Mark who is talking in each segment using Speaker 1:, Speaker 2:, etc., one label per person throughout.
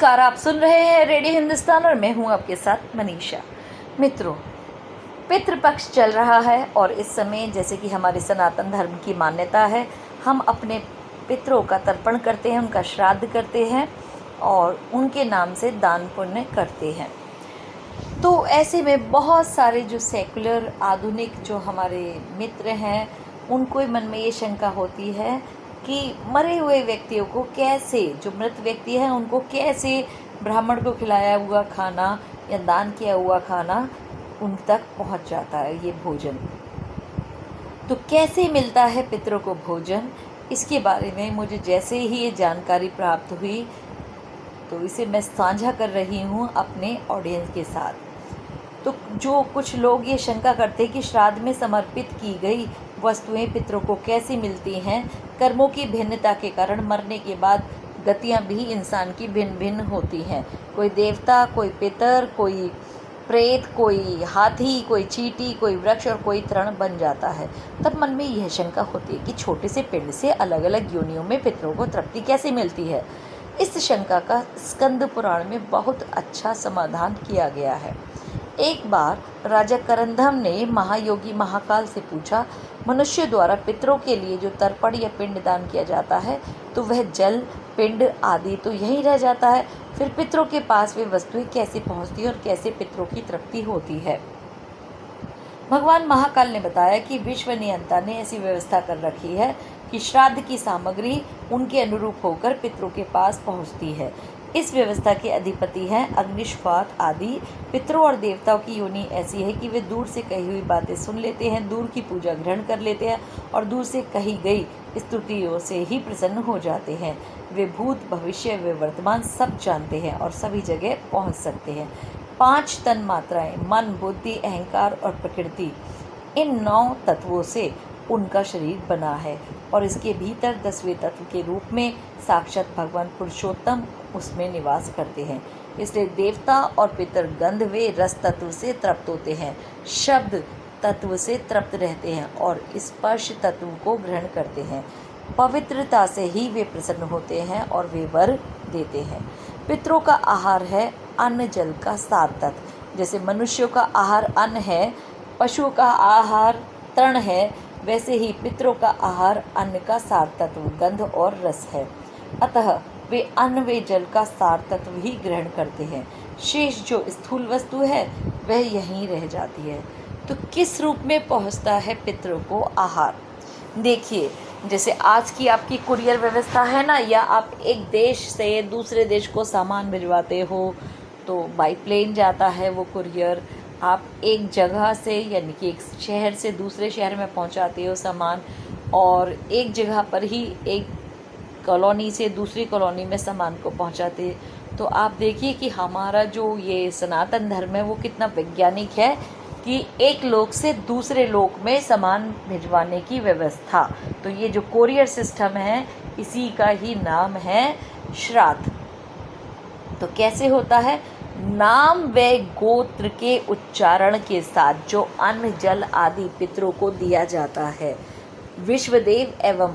Speaker 1: नमस्कार, आप सुन रहे हैं रेडियो हिंदुस्तान और मैं हूं आपके साथ मनीषा। मित्रों, पितृपक्ष चल रहा है और इस समय जैसे कि हमारे सनातन धर्म की मान्यता है, हम अपने पितरों का तर्पण करते हैं, उनका श्राद्ध करते हैं और उनके नाम से दान पुण्य करते हैं। तो ऐसे में बहुत सारे जो सेकुलर आधुनिक जो हमारे मित्र हैं, उनको मन में ये शंका होती है कि मरे हुए व्यक्तियों को कैसे, जो मृत व्यक्ति हैं उनको कैसे ब्राह्मण को खिलाया हुआ खाना या दान किया हुआ खाना उन तक पहुंच जाता है, ये भोजन। तो कैसे मिलता है पितरों को भोजन, इसके बारे में मुझे जैसे ही ये जानकारी प्राप्त हुई तो इसे मैं साझा कर रही हूँ अपने ऑडियंस के साथ। तो जो कुछ लोग ये शंका करते हैं कि श्राद्ध में समर्पित की गई वस्तुएं पितरों को कैसे मिलती हैं, कर्मों की भिन्नता के कारण मरने के बाद गतियां भी इंसान की भिन्न भिन्न होती हैं। कोई देवता, कोई पितर, कोई प्रेत, कोई हाथी, कोई चींटी, कोई वृक्ष और कोई तृण बन जाता है। तब मन में यह शंका होती है कि छोटे से पिंड से अलग अलग योनियों में पितरों को तृप्ति कैसे मिलती है। इस शंका का स्कंद पुराण में बहुत अच्छा समाधान किया गया है। एक बार राजा करंदम ने महायोगी महाकाल से पूछा, मनुष्य द्वारा पितरों के लिए जो तर्पण या पिंड दान किया जाता है तो वह जल, पिंड आदि तो यहीं रह जाता है, फिर पितरों के पास वे वस्तुएं कैसे पहुंचती हैं और कैसे पितरों की तृप्ति होती है। भगवान महाकाल ने बताया कि विश्व नियंता ने ऐसी व्यवस्था कर रखी है कि श्राद्ध की सामग्री उनके अनुरूप होकर पितरों के पास पहुंचती है। इस व्यवस्था के अधिपति हैं अग्निश्वात आदि। पितरों और देवताओं की योनि ऐसी है कि वे दूर से कही हुई बातें सुन लेते हैं, दूर की पूजा ग्रहण कर लेते हैं और दूर से कही गई स्तुतियों से ही प्रसन्न हो जाते हैं। वे भूत, भविष्य, वे वर्तमान सब जानते हैं और सभी जगह पहुंच सकते हैं। 5 तन मात्राएं, मन, बुद्धि, अहंकार और प्रकृति, इन 9 तत्वों से उनका शरीर बना है और इसके भीतर 10वें तत्व के रूप में साक्षात भगवान पुरुषोत्तम उसमें निवास करते हैं। इसलिए देवता और पितर गंध वे रस तत्व से तृप्त होते हैं, शब्द तत्व से तृप्त रहते हैं और स्पर्श तत्व को ग्रहण करते हैं। पवित्रता से ही वे प्रसन्न होते हैं और वे वर देते हैं। पितरों का आहार है अन्न जल का सार तत्व। जैसे मनुष्यों का आहार अन्न है, पशुओं का आहार तृण है, वैसे ही पितरों का आहार अन्न का सार तत्व गंध और रस है। अतः वे अन्न व जल का सार तत्व ही ग्रहण करते हैं। शेष जो स्थूल वस्तु है वह यहीं रह जाती है। तो किस रूप में पहुंचता है पितरों को आहार? देखिए, जैसे आज की आपकी कुरियर व्यवस्था है ना, या आप एक देश से दूसरे देश को सामान भिजवाते हो तो बाई प्लेन जाता है वो कुरियर। आप एक जगह से यानी कि एक शहर से दूसरे शहर में पहुंचाते हो सामान, और एक जगह पर ही एक कॉलोनी से दूसरी कॉलोनी में सामान को पहुंचाते हैं। तो आप देखिए कि हमारा जो ये सनातन धर्म है वो कितना वैज्ञानिक है कि एक लोक से दूसरे लोक में सामान भिजवाने की व्यवस्था। तो ये जो कोरियर सिस्टम है इसी का ही नाम है श्राद्ध। तो कैसे होता है? नाम व गोत्र के उच्चारण के साथ जो अन्न जल आदि पितरों को दिया जाता है। विश्वदेव एवं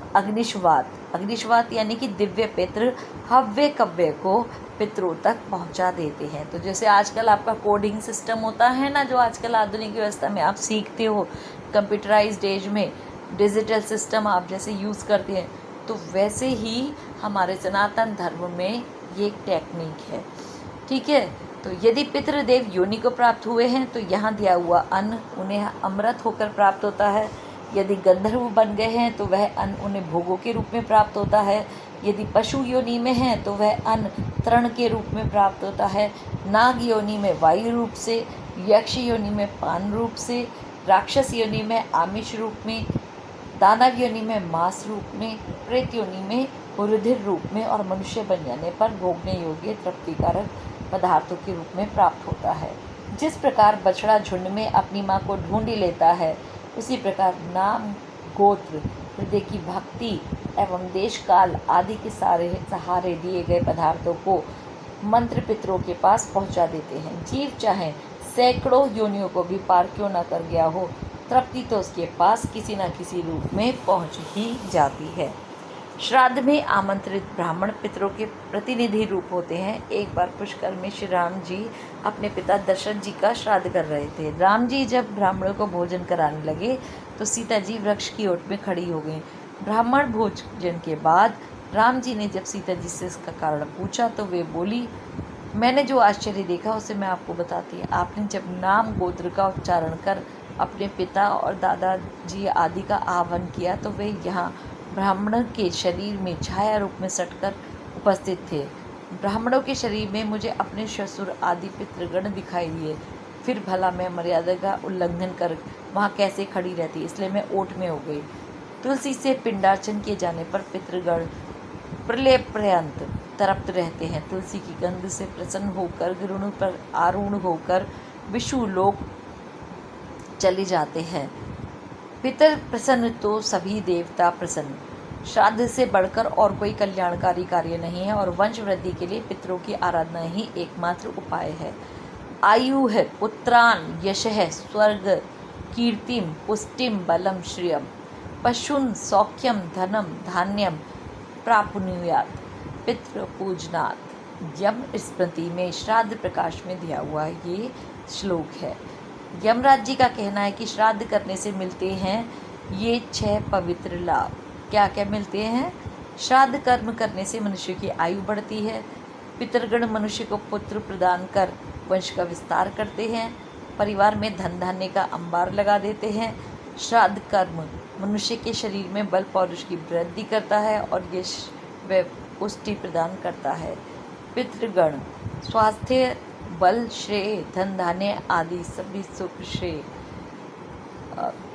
Speaker 1: अग्निश्वात यानी कि दिव्य पितृ हव्य कव्य को पितरों तक पहुंचा देते हैं। तो जैसे आजकल आपका कोडिंग सिस्टम होता है ना, जो आजकल आधुनिक व्यवस्था में आप सीखते हो, कंप्यूटराइज्ड एज में डिजिटल सिस्टम आप जैसे यूज़ करते हैं, तो वैसे ही हमारे सनातन धर्म में ये एक टेक्निक है। ठीक है। तो यदि पितृदेव योनि को प्राप्त हुए हैं तो यहाँ दिया हुआ अन्न उन्हें अमृत होकर प्राप्त होता है। यदि गंधर्व बन गए हैं तो वह अन्न उन्हें भोगों के रूप में प्राप्त होता है। यदि पशु योनि में हैं तो वह अन्न तृण के रूप में प्राप्त होता है। नाग योनि में वायु रूप से, यक्ष योनि में पान रूप से, राक्षस योनि में आमिष रूप में, दानव योनि में मांस रूप में, प्रेत योनि में रुधिर रूप में और मनुष्य बन जाने पर भोगने योग्य तृप्तिकारक पदार्थों के रूप में प्राप्त होता है। जिस प्रकार बछड़ा झुंड में अपनी माँ को ढूंढ लेता है, उसी प्रकार नाम, गोत्र, हृदय की भक्ति एवं देश काल आदि के सारे सहारे दिए गए पदार्थों को मंत्र पितरों के पास पहुंचा देते हैं। जीव चाहे सैकड़ों योनियों को भी पार क्यों न कर गया हो, तृप्ति तो उसके पास किसी न किसी रूप में पहुंच ही जाती है। श्राद्ध में आमंत्रित ब्राह्मण पितरों के प्रतिनिधि रूप होते हैं। एक बार पुष्कर में श्री राम जी अपने पिता दशरथ जी का श्राद्ध कर रहे थे। राम जी जब ब्राह्मणों को भोजन कराने लगे तो सीता जी वृक्ष की ओट में खड़ी हो गईं। ब्राह्मण भोजन के बाद राम जी ने जब सीता जी से इसका कारण पूछा तो वे बोली, मैंने जो आश्चर्य देखा उसे मैं आपको बताती। आपने जब नाम गोत्र का उच्चारण कर अपने पिता और दादाजी आदि का आह्वान किया तो वे यहाँ ब्राह्मण के शरीर में छाया रूप में सटकर उपस्थित थे। ब्राह्मणों के शरीर में मुझे अपने ससुर आदि पितृगण दिखाई दिए। फिर भला मैं मर्यादा का उल्लंघन कर वहाँ कैसे खड़ी रहती, इसलिए मैं ओट में हो गई। तुलसी से पिंडार्चन किए जाने पर पितृगण प्रलय पर्यंत तड़पते रहते हैं। तुलसी की गंध से प्रसन्न होकर गिरुण पर आरूढ़ होकर विषु लोक चले जाते हैं। पितर प्रसन्न तो सभी देवता प्रसन्न। श्राद्ध से बढ़कर और कोई कल्याणकारी कार्य नहीं है और वंश वृद्धि के लिए पितरों की आराधना ही एकमात्र उपाय है। आयु है पुत्रान यशः स्वर्ग कीर्तिम पुष्टिम बलम श्रियम पशुन सौख्यम धनम धान्यम प्राप्नुयात् पितृ पूजनात्। यम स्मृति में श्राद्ध प्रकाश में दिया हुआ ये श्लोक है। यमराज जी का कहना है कि श्राद्ध करने से मिलते हैं ये 6 पवित्र लाभ। क्या क्या मिलते हैं? श्राद्ध कर्म करने से मनुष्य की आयु बढ़ती है। पितृगण मनुष्य को पुत्र प्रदान कर वंश का विस्तार करते हैं। परिवार में धन धान्य का अंबार लगा देते हैं। श्राद्ध कर्म मनुष्य के शरीर में बल पौरुष की वृद्धि करता है और यश व पुष्टि प्रदान करता है। पितृगण स्वास्थ्य बल श्रेय धन धान्य आदि सभी सुख श्रेय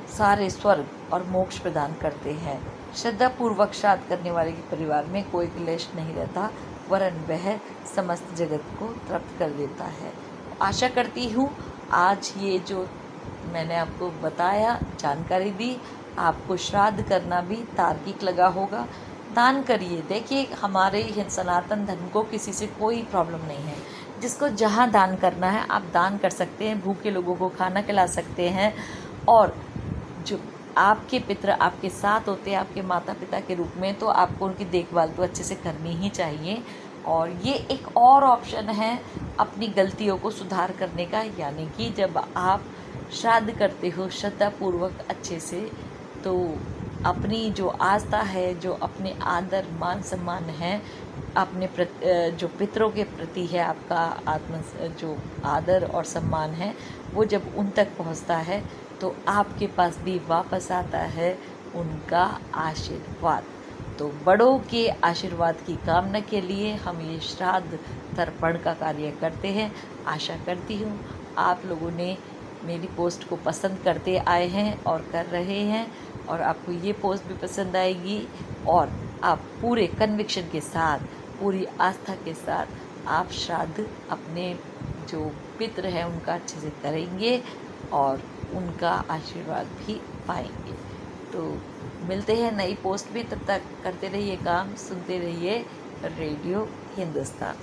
Speaker 1: सारे स्वर्ग और मोक्ष प्रदान करते हैं। श्रद्धा पूर्वक श्राद्ध करने वाले के परिवार में कोई क्लेश नहीं रहता, वरन वह समस्त जगत को तृप्त कर देता है। आशा करती हूँ आज ये जो मैंने आपको बताया, जानकारी दी, आपको श्राद्ध करना भी तार्किक लगा होगा। दान करिए। देखिए, हमारे सनातन धर्म को किसी से कोई प्रॉब्लम नहीं है। जिसको जहाँ दान करना है आप दान कर सकते हैं, भूखे लोगों को खाना खिला सकते हैं। और जो आपके पितर आपके साथ होते हैं आपके माता पिता के रूप में, तो आपको उनकी देखभाल तो अच्छे से करनी ही चाहिए। और ये एक और ऑप्शन है अपनी गलतियों को सुधार करने का, यानी कि जब आप श्राद्ध करते हो श्रद्धापूर्वक अच्छे से, तो अपनी जो आस्था है, जो अपने आदर मान सम्मान है, अपने जो पितरों के प्रति है आपका जो आदर और सम्मान है, वो जब उन तक पहुंचता है तो आपके पास भी वापस आता है उनका आशीर्वाद। तो बड़ों के आशीर्वाद की कामना के लिए हम ये श्राद्ध तर्पण का कार्य करते हैं। आशा करती हूँ आप लोगों ने मेरी पोस्ट को पसंद करते आए हैं और कर रहे हैं, और आपको ये पोस्ट भी पसंद आएगी और आप पूरे कन्विक्शन के साथ, पूरी आस्था के साथ आप श्राद्ध अपने जो पितृ हैं उनका अच्छे से करेंगे और उनका आशीर्वाद भी पाएंगे। तो मिलते हैं नई पोस्ट में, तब तक करते रहिए काम, सुनते रहिए रेडियो हिंदुस्तान।